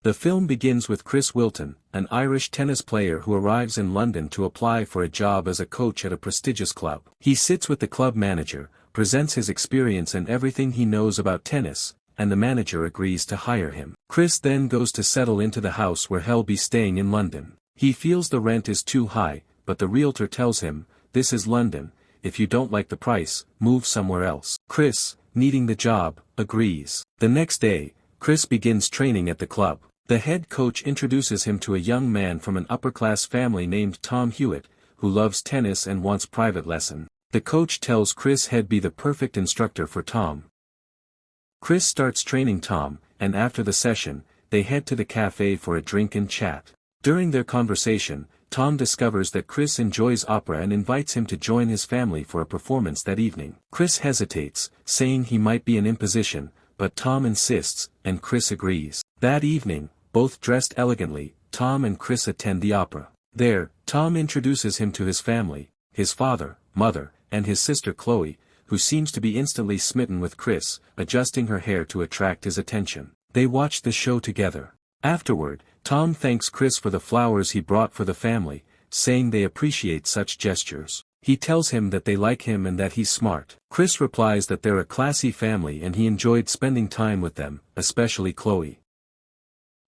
The film begins with Chris Wilton, an Irish tennis player who arrives in London to apply for a job as a coach at a prestigious club. He sits with the club manager, presents his experience and everything he knows about tennis, and the manager agrees to hire him. Chris then goes to settle into the house where he'll be staying in London. He feels the rent is too high, but the realtor tells him, "This is London, if you don't like the price, move somewhere else." Chris, needing the job, agrees. The next day, Chris begins training at the club. The head coach introduces him to a young man from an upper-class family named Tom Hewitt, who loves tennis and wants private lesson. The coach tells Chris he'd be the perfect instructor for Tom. Chris starts training Tom, and after the session, they head to the cafe for a drink and chat. During their conversation, Tom discovers that Chris enjoys opera and invites him to join his family for a performance that evening. Chris hesitates, saying he might be an imposition, but Tom insists, and Chris agrees. That evening, both dressed elegantly, Tom and Chris attend the opera. There, Tom introduces him to his family, his father, mother, and his sister Chloe, who seems to be instantly smitten with Chris, adjusting her hair to attract his attention. They watch the show together. Afterward, Tom thanks Chris for the flowers he brought for the family, saying they appreciate such gestures. He tells him that they like him and that he's smart. Chris replies that they're a classy family and he enjoyed spending time with them, especially Chloe.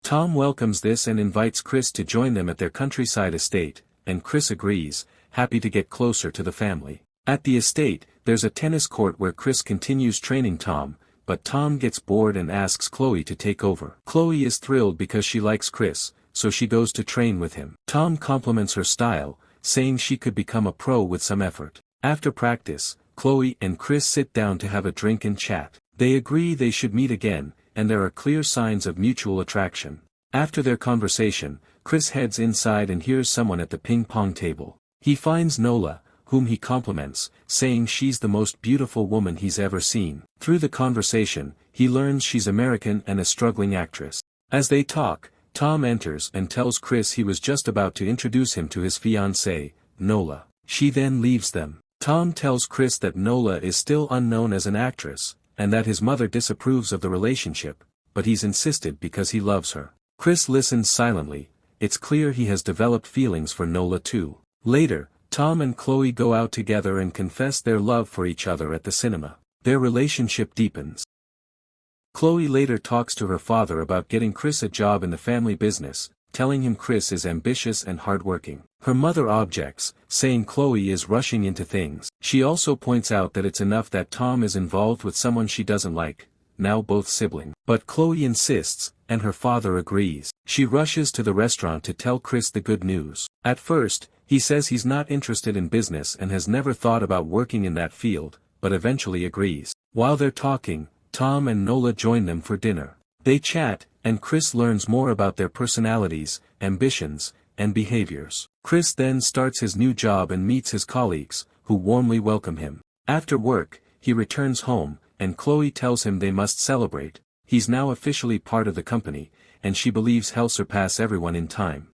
Tom welcomes this and invites Chris to join them at their countryside estate, and Chris agrees, happy to get closer to the family. At the estate, there's a tennis court where Chris continues training Tom, but Tom gets bored and asks Chloe to take over. Chloe is thrilled because she likes Chris, so she goes to train with him. Tom compliments her style, saying she could become a pro with some effort. After practice, Chloe and Chris sit down to have a drink and chat. They agree they should meet again, and there are clear signs of mutual attraction. After their conversation, Chris heads inside and hears someone at the ping-pong table. He finds Nola, whom he compliments, saying she's the most beautiful woman he's ever seen. Through the conversation, he learns she's American and a struggling actress. As they talk, Tom enters and tells Chris he was just about to introduce him to his fiancée, Nola. She then leaves them. Tom tells Chris that Nola is still unknown as an actress, and that his mother disapproves of the relationship, but he's insisted because he loves her. Chris listens silently. It's clear he has developed feelings for Nola too. Later, Tom and Chloe go out together and confess their love for each other at the cinema. Their relationship deepens. Chloe later talks to her father about getting Chris a job in the family business, telling him Chris is ambitious and hardworking. Her mother objects, saying Chloe is rushing into things. She also points out that it's enough that Tom is involved with someone she doesn't like, now both siblings. But Chloe insists, and her father agrees. She rushes to the restaurant to tell Chris the good news. At first, he says he's not interested in business and has never thought about working in that field, but eventually agrees. While they're talking, Tom and Nola join them for dinner. They chat, and Chris learns more about their personalities, ambitions, and behaviors. Chris then starts his new job and meets his colleagues, who warmly welcome him. After work, he returns home, and Chloe tells him they must celebrate. He's now officially part of the company, and she believes he'll surpass everyone in time.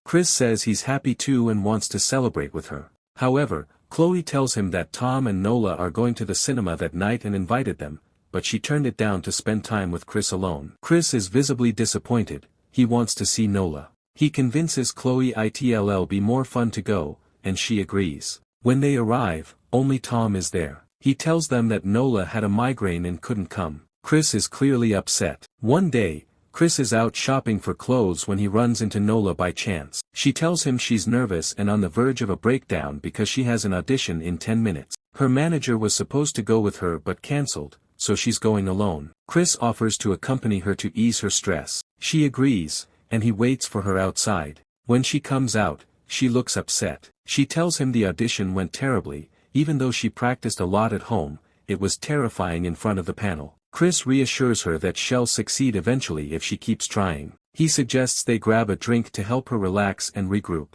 Chris says he's happy too and wants to celebrate with her. However, Chloe tells him that Tom and Nola are going to the cinema that night and invited them, but she turned it down to spend time with Chris alone. Chris is visibly disappointed. He wants to see Nola. He convinces Chloe it'll be more fun to go, and she agrees. When they arrive, only Tom is there. He tells them that Nola had a migraine and couldn't come. Chris is clearly upset. One day, Chris is out shopping for clothes when he runs into Nola by chance. She tells him she's nervous and on the verge of a breakdown because she has an audition in 10 minutes. Her manager was supposed to go with her but cancelled, so she's going alone. Chris offers to accompany her to ease her stress. She agrees, and he waits for her outside. When she comes out, she looks upset. She tells him the audition went terribly. Even though she practiced a lot at home, it was terrifying in front of the panel. Chris reassures her that she'll succeed eventually if she keeps trying. He suggests they grab a drink to help her relax and regroup.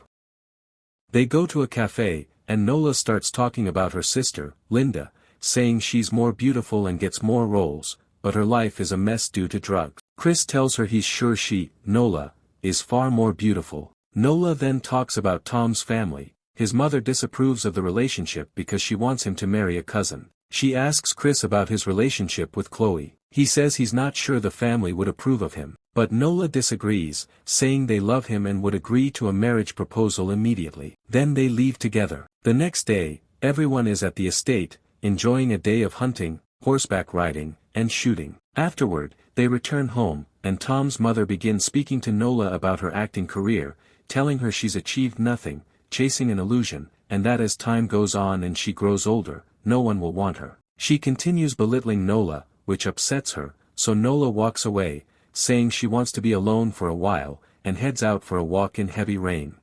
They go to a cafe, and Nola starts talking about her sister, Linda, saying she's more beautiful and gets more roles, but her life is a mess due to drugs. Chris tells her he's sure she, Nola, is far more beautiful. Nola then talks about Tom's family. His mother disapproves of the relationship because she wants him to marry a cousin. She asks Chris about his relationship with Chloe. He says he's not sure the family would approve of him. But Nola disagrees, saying they love him and would agree to a marriage proposal immediately. Then they leave together. The next day, everyone is at the estate, enjoying a day of hunting, horseback riding, and shooting. Afterward, they return home, and Tom's mother begins speaking to Nola about her acting career, telling her she's achieved nothing, chasing an illusion, and that as time goes on and she grows older, no one will want her. She continues belittling Nola, which upsets her, so Nola walks away, saying she wants to be alone for a while, and heads out for a walk in heavy rain.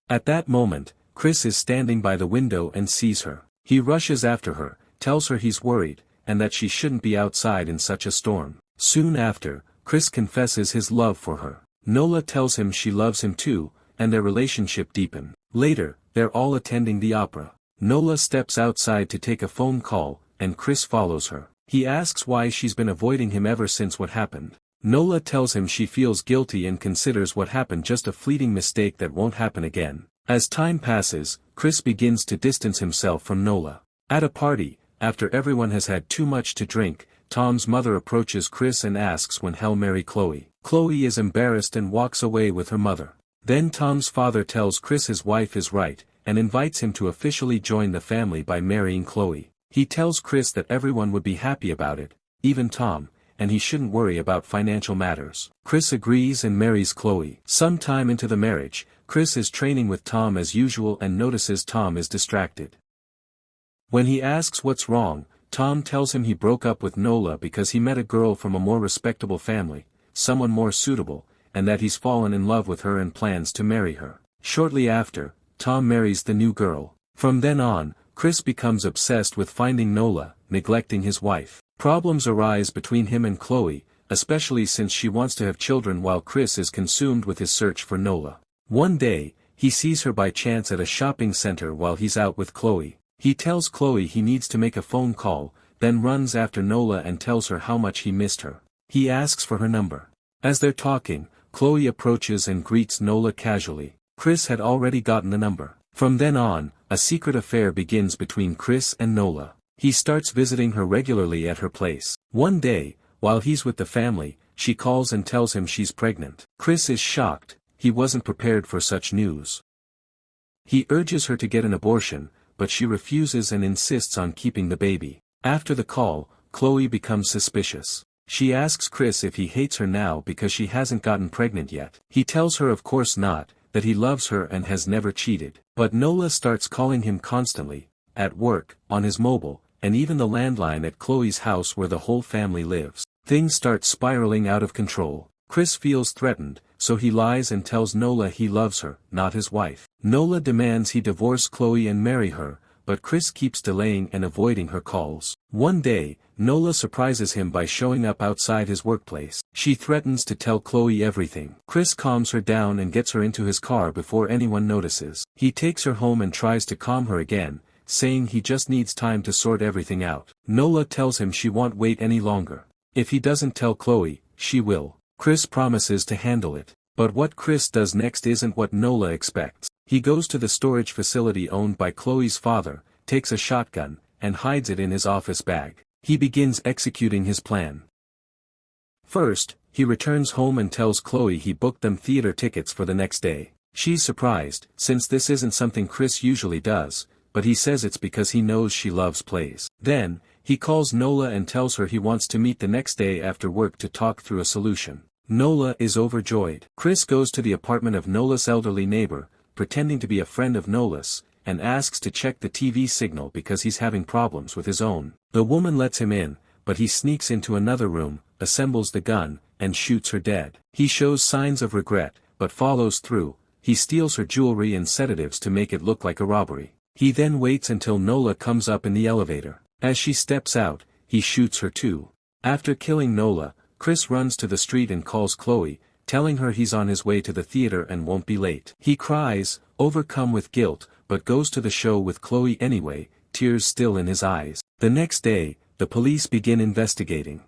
At that moment, Chris is standing by the window and sees her. He rushes after her, tells her he's worried, and that she shouldn't be outside in such a storm. Soon after, Chris confesses his love for her. Nola tells him she loves him too, and their relationship deepens. Later, they're all attending the opera. Nola steps outside to take a phone call, and Chris follows her. He asks why she's been avoiding him ever since what happened. Nola tells him she feels guilty and considers what happened just a fleeting mistake that won't happen again. As time passes, Chris begins to distance himself from Nola. At a party, after everyone has had too much to drink, Tom's mother approaches Chris and asks when he'll marry Chloe. Chloe is embarrassed and walks away with her mother. Then Tom's father tells Chris his wife is right, and invites him to officially join the family by marrying Chloe. He tells Chris that everyone would be happy about it, even Tom, and he shouldn't worry about financial matters. Chris agrees and marries Chloe. Sometime into the marriage, Chris is training with Tom as usual and notices Tom is distracted. When he asks what's wrong, Tom tells him he broke up with Nola because he met a girl from a more respectable family, someone more suitable, and that he's fallen in love with her and plans to marry her. Shortly after, Tom marries the new girl. From then on, Chris becomes obsessed with finding Nola, neglecting his wife. Problems arise between him and Chloe, especially since she wants to have children while Chris is consumed with his search for Nola. One day, he sees her by chance at a shopping center while he's out with Chloe. He tells Chloe he needs to make a phone call, then runs after Nola and tells her how much he missed her. He asks for her number. As they're talking, Chloe approaches and greets Nola casually. Chris had already gotten the number. From then on, a secret affair begins between Chris and Nola. He starts visiting her regularly at her place. One day, while he's with the family, she calls and tells him she's pregnant. Chris is shocked, he wasn't prepared for such news. He urges her to get an abortion, but she refuses and insists on keeping the baby. After the call, Chloe becomes suspicious. She asks Chris if he hates her now because she hasn't gotten pregnant yet. He tells her of course not, that he loves her and has never cheated. But Nola starts calling him constantly, at work, on his mobile, and even the landline at Chloe's house where the whole family lives. Things start spiraling out of control. Chris feels threatened, so he lies and tells Nola he loves her, not his wife. Nola demands he divorce Chloe and marry her, but Chris keeps delaying and avoiding her calls. One day, Nola surprises him by showing up outside his workplace. She threatens to tell Chloe everything. Chris calms her down and gets her into his car before anyone notices. He takes her home and tries to calm her again, saying he just needs time to sort everything out. Nola tells him she won't wait any longer. If he doesn't tell Chloe, she will. Chris promises to handle it. But what Chris does next isn't what Nola expects. He goes to the storage facility owned by Chloe's father, takes a shotgun, and hides it in his office bag. He begins executing his plan. First, he returns home and tells Chloe he booked them theater tickets for the next day. She's surprised, since this isn't something Chris usually does, but he says it's because he knows she loves plays. Then, he calls Nola and tells her he wants to meet the next day after work to talk through a solution. Nola is overjoyed. Chris goes to the apartment of Nola's elderly neighbor, pretending to be a friend of Nola's, and asks to check the TV signal because he's having problems with his own. The woman lets him in, but he sneaks into another room, assembles the gun, and shoots her dead. He shows signs of regret, but follows through. He steals her jewelry and sedatives to make it look like a robbery. He then waits until Nola comes up in the elevator. As she steps out, he shoots her too. After killing Nola, Chris runs to the street and calls Chloe, telling her he's on his way to the theater and won't be late. He cries, overcome with guilt, but goes to the show with Chloe anyway, tears still in his eyes. The next day, the police begin investigating.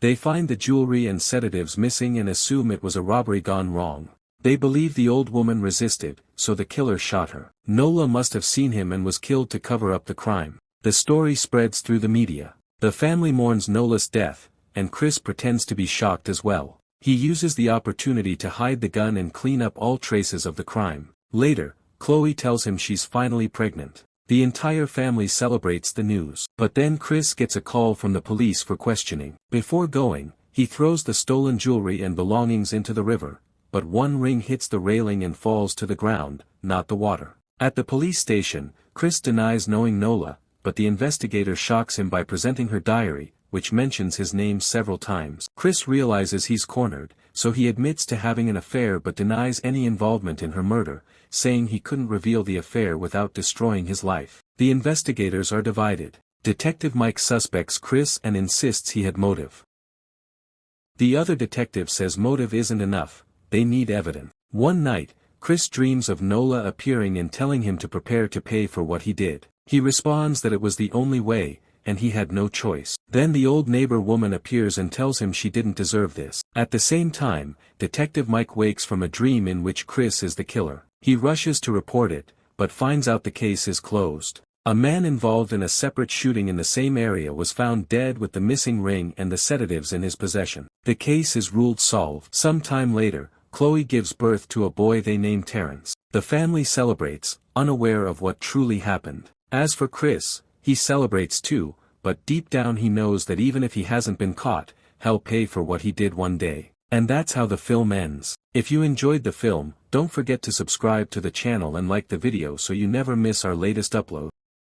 They find the jewelry and sedatives missing and assume it was a robbery gone wrong. They believe the old woman resisted, so the killer shot her. Nola must have seen him and was killed to cover up the crime. The story spreads through the media. The family mourns Nola's death, and Chris pretends to be shocked as well. He uses the opportunity to hide the gun and clean up all traces of the crime. Later, Chloe tells him she's finally pregnant. The entire family celebrates the news. But then Chris gets a call from the police for questioning. Before going, he throws the stolen jewelry and belongings into the river, but one ring hits the railing and falls to the ground, not the water. At the police station, Chris denies knowing Nola, but the investigator shocks him by presenting her diary, which mentions his name several times. Chris realizes he's cornered, so he admits to having an affair but denies any involvement in her murder, saying he couldn't reveal the affair without destroying his life. The investigators are divided. Detective Mike suspects Chris and insists he had motive. The other detective says motive isn't enough, they need evidence. One night, Chris dreams of Nola appearing and telling him to prepare to pay for what he did. He responds that it was the only way, and he had no choice. Then the old neighbor woman appears and tells him she didn't deserve this. At the same time, Detective Mike wakes from a dream in which Chris is the killer. He rushes to report it, but finds out the case is closed. A man involved in a separate shooting in the same area was found dead with the missing ring and the sedatives in his possession. The case is ruled solved. Some time later, Chloe gives birth to a boy they name Terrence. The family celebrates, unaware of what truly happened. As for Chris, he celebrates too, but deep down he knows that even if he hasn't been caught, he'll pay for what he did one day. And that's how the film ends. If you enjoyed the film, don't forget to subscribe to the channel and like the video so you never miss our latest upload.